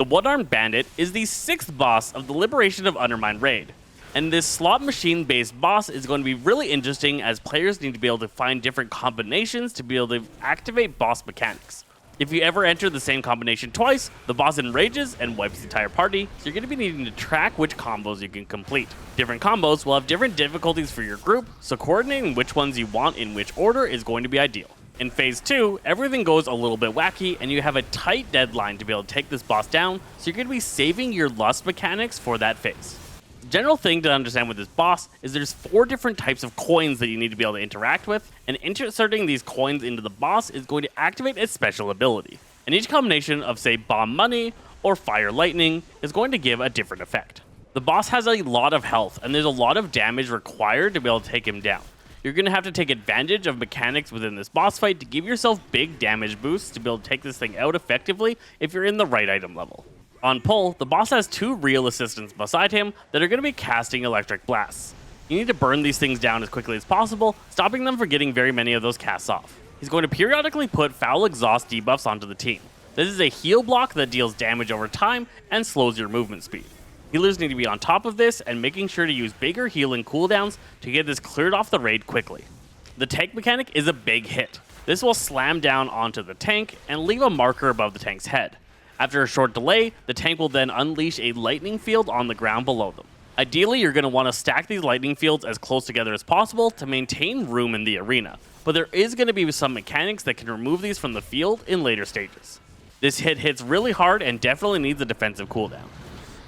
The one-armed Bandit is the 6th boss of the Liberation of Undermine raid, and this slot machine based boss is going to be really interesting as players need to be able to find different combinations to be able to activate boss mechanics. If you ever enter the same combination twice, the boss enrages and wipes the entire party, so you're going to be needing to track which combos you can complete. Different combos will have different difficulties for your group, so coordinating which ones you want in which order is going to be ideal. In Phase 2, everything goes a little bit wacky, and you have a tight deadline to be able to take this boss down, so you're going to be saving your lust mechanics for that phase. The general thing to understand with this boss is there's 4 different types of coins that you need to be able to interact with, and inserting these coins into the boss is going to activate a special ability. And each combination of, say, bomb money or fire lightning is going to give a different effect. The boss has a lot of health, and there's a lot of damage required to be able to take him down. You're going to have to take advantage of mechanics within this boss fight to give yourself big damage boosts to be able to take this thing out effectively if you're in the right item level. On pull, the boss has 2 real assistants beside him that are going to be casting electric blasts. You need to burn these things down as quickly as possible, stopping them from getting very many of those casts off. He's going to periodically put foul exhaust debuffs onto the team. This is a heal block that deals damage over time and slows your movement speed. Healers need to be on top of this and making sure to use bigger healing cooldowns to get this cleared off the raid quickly. The tank mechanic is a big hit. This will slam down onto the tank and leave a marker above the tank's head. After a short delay, the tank will then unleash a lightning field on the ground below them. Ideally, you're going to want to stack these lightning fields as close together as possible to maintain room in the arena, but there is going to be some mechanics that can remove these from the field in later stages. This hit hits really hard and definitely needs a defensive cooldown.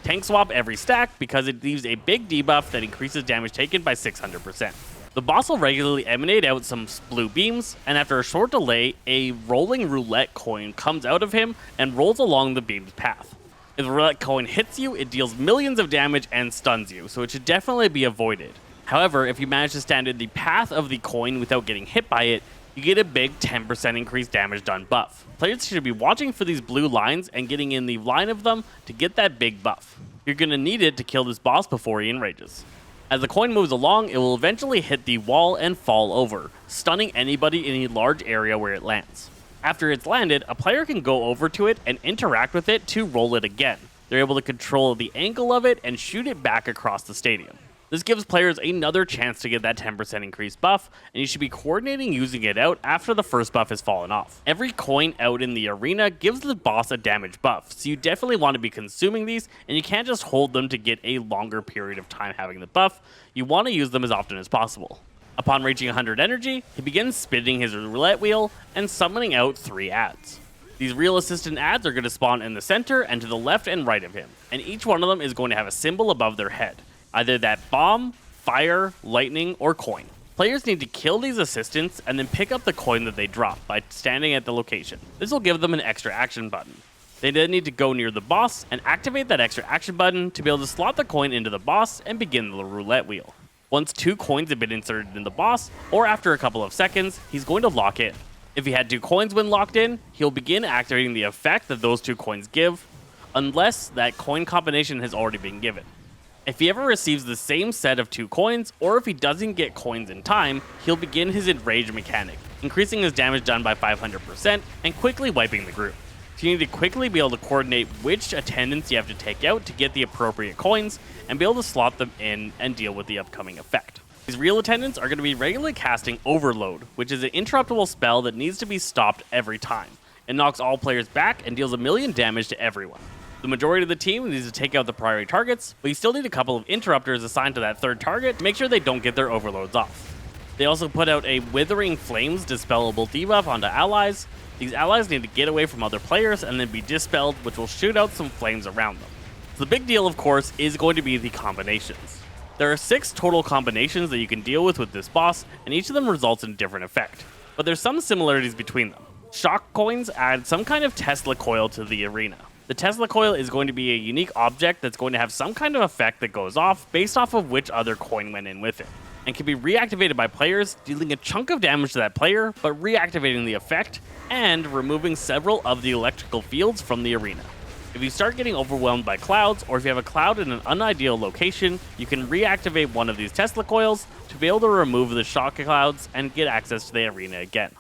Tank swap every stack because it leaves a big debuff that increases damage taken by 600%. The boss will regularly emanate out some blue beams, and after a short delay, a rolling roulette coin comes out of him and rolls along the beam's path. If the roulette coin hits you, it deals millions of damage and stuns you, so it should definitely be avoided. However, if you manage to stand in the path of the coin without getting hit by it, you get a big 10% increased damage done buff. Players should be watching for these blue lines and getting in the line of them to get that big buff. You're going to need it to kill this boss before he enrages. As the coin moves along, it will eventually hit the wall and fall over, stunning anybody in a large area where it lands. After it's landed, a player can go over to it and interact with it to roll it again. They're able to control the angle of it and shoot it back across the stadium. This gives players another chance to get that 10% increased buff, and you should be coordinating using it out after the first buff has fallen off. Every coin out in the arena gives the boss a damage buff, so you definitely want to be consuming these, and you can't just hold them to get a longer period of time having the buff. You want to use them as often as possible. Upon reaching 100 energy, he begins spinning his roulette wheel and summoning out 3 ads. These real assistant ads are going to spawn in the center and to the left and right of him, and each one of them is going to have a symbol above their head. Either that bomb, fire, lightning, or coin. Players need to kill these assistants and then pick up the coin that they drop by standing at the location. This will give them an extra action button. They then need to go near the boss and activate that extra action button to be able to slot the coin into the boss and begin the roulette wheel. Once 2 coins have been inserted in the boss, or after a couple of seconds, he's going to lock in. If he had 2 coins when locked in, he'll begin activating the effect that those 2 coins give, unless that coin combination has already been given. If he ever receives the same set of 2 coins, or if he doesn't get coins in time, he'll begin his enrage mechanic, increasing his damage done by 500% and quickly wiping the group. So you need to quickly be able to coordinate which attendants you have to take out to get the appropriate coins, and be able to slot them in and deal with the upcoming effect. These real attendants are going to be regularly casting Overload, which is an interruptible spell that needs to be stopped every time. It knocks all players back and deals 1 million damage to everyone. The majority of the team needs to take out the priority targets, but you still need a couple of interrupters assigned to that 3rd target to make sure they don't get their overloads off. They also put out a Withering Flames dispellable debuff onto allies. These allies need to get away from other players and then be dispelled, which will shoot out some flames around them. So the big deal, of course, is going to be the combinations. There are 6 total combinations that you can deal with this boss, and each of them results in a different effect. But there's some similarities between them. Shock coins add some kind of Tesla coil to the arena. The Tesla coil is going to be a unique object that's going to have some kind of effect that goes off based off of which other coin went in with it, and can be reactivated by players, dealing a chunk of damage to that player, but reactivating the effect, and removing several of the electrical fields from the arena. If you start getting overwhelmed by clouds, or if you have a cloud in an unideal location, you can reactivate one of these Tesla coils to be able to remove the shock clouds and get access to the arena again.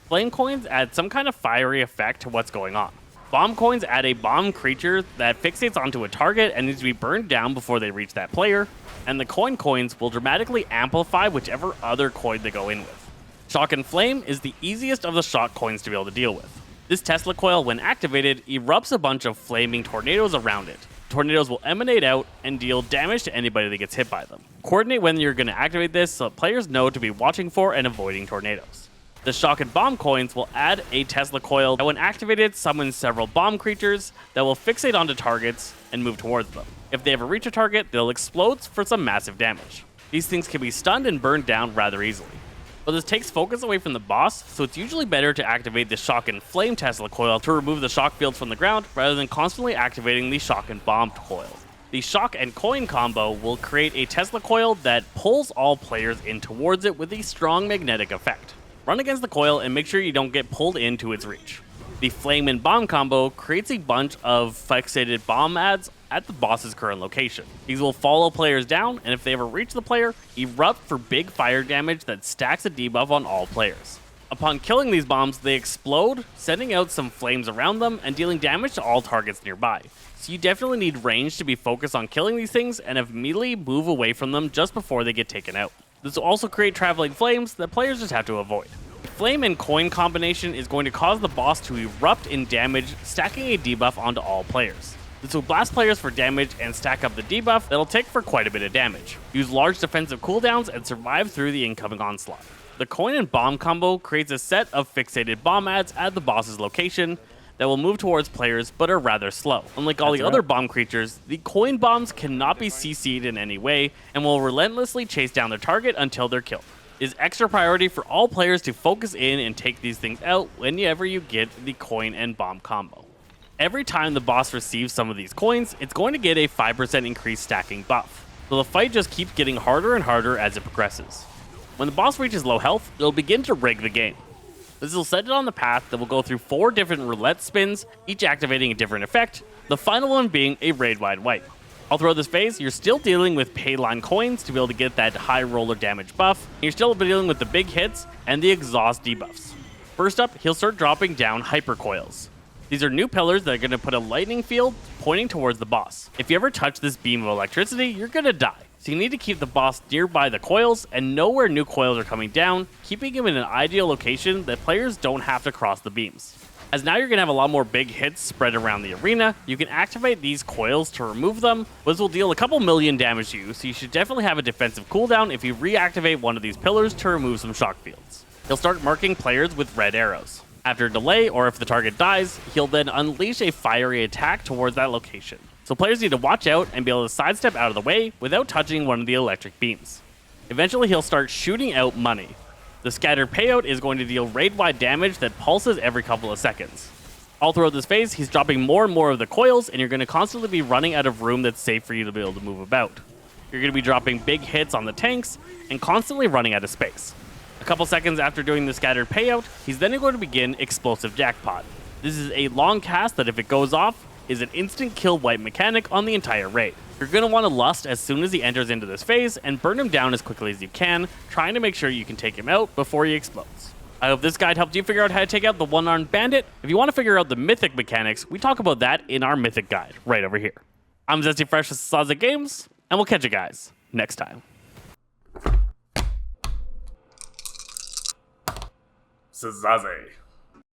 Flame coins add some kind of fiery effect to what's going on. Bomb coins add a bomb creature that fixates onto a target and needs to be burned down before they reach that player, and the coin coins will dramatically amplify whichever other coin they go in with. Shock and Flame is the easiest of the shock coins to be able to deal with. This Tesla coil, when activated, erupts a bunch of flaming tornadoes around it. Tornadoes will emanate out and deal damage to anybody that gets hit by them. Coordinate when you're going to activate this so players know to be watching for and avoiding tornadoes. The Shock and Bomb coins will add a Tesla coil that, when activated, summons several bomb creatures that will fixate onto targets and move towards them. If they ever reach a target, they'll explode for some massive damage. These things can be stunned and burned down rather easily. But this takes focus away from the boss, so it's usually better to activate the Shock and Flame Tesla coil to remove the shock fields from the ground rather than constantly activating the Shock and Bomb coil. The Shock and Coin combo will create a Tesla coil that pulls all players in towards it with a strong magnetic effect. Run against the coil and make sure you don't get pulled into its reach. The Flame and Bomb combo creates a bunch of fixated bomb adds at the boss's current location. These will follow players down, and if they ever reach the player, erupt for big fire damage that stacks a debuff on all players. Upon killing these bombs, they explode, sending out some flames around them and dealing damage to all targets nearby. So you definitely need range to be focused on killing these things and immediately move away from them just before they get taken out. This will also create traveling flames that players just have to avoid. The Flame and Coin combination is going to cause the boss to erupt in damage, stacking a debuff onto all players. This will blast players for damage and stack up the debuff that'll take for quite a bit of damage. Use large defensive cooldowns and survive through the incoming onslaught. The Coin and Bomb combo creates a set of fixated bomb adds at the boss's location that will move towards players but are rather slow. Unlike all the other bomb creatures, the coin bombs cannot be CC'd in any way and will relentlessly chase down their target until they're killed. It is extra priority for all players to focus in and take these things out whenever you get the Coin and Bomb combo. Every time the boss receives some of these coins, it's going to get a 5% increased stacking buff, so the fight just keeps getting harder and harder as it progresses. When the boss reaches low health, it'll begin to rig the game. This will set it on the path that will go through 4 different roulette spins, each activating a different effect, the final one being a raid-wide wipe. All throughout this phase, you're still dealing with payline coins to be able to get that high roller damage buff, and you're still dealing with the big hits and the exhaust debuffs. First up, he'll start dropping down hyper coils. These are new pillars that are going to put a lightning field pointing towards the boss. If you ever touch this beam of electricity, you're going to die. So you need to keep the boss nearby the coils and know where new coils are coming down, keeping him in an ideal location that players don't have to cross the beams. As now you're going to have a lot more big hits spread around the arena, you can activate these coils to remove them, which will deal a couple million damage to you, so you should definitely have a defensive cooldown if you reactivate one of these pillars to remove some shock fields. He'll start marking players with red arrows. After a delay, or if the target dies, he'll then unleash a fiery attack towards that location. So players need to watch out and be able to sidestep out of the way without touching one of the electric beams. Eventually he'll start shooting out money. The scattered payout is going to deal raid-wide damage that pulses every couple of seconds. All throughout this phase, he's dropping more and more of the coils, and you're going to constantly be running out of room that's safe for you to be able to move about. You're going to be dropping big hits on the tanks and constantly running out of space. A couple seconds after doing the scattered payout, he's then going to begin Explosive Jackpot. This is a long cast that, if it goes off, is an instant kill wipe mechanic on the entire raid. You're going to want to lust as soon as he enters into this phase and burn him down as quickly as you can, trying to make sure you can take him out before he explodes. I hope this guide helped you figure out how to take out the one-armed bandit. If you want to figure out the mythic mechanics, we talk about that in our mythic guide right over here. I'm Zesty Fresh with Saza Games, and we'll catch you guys next time. Sazaze.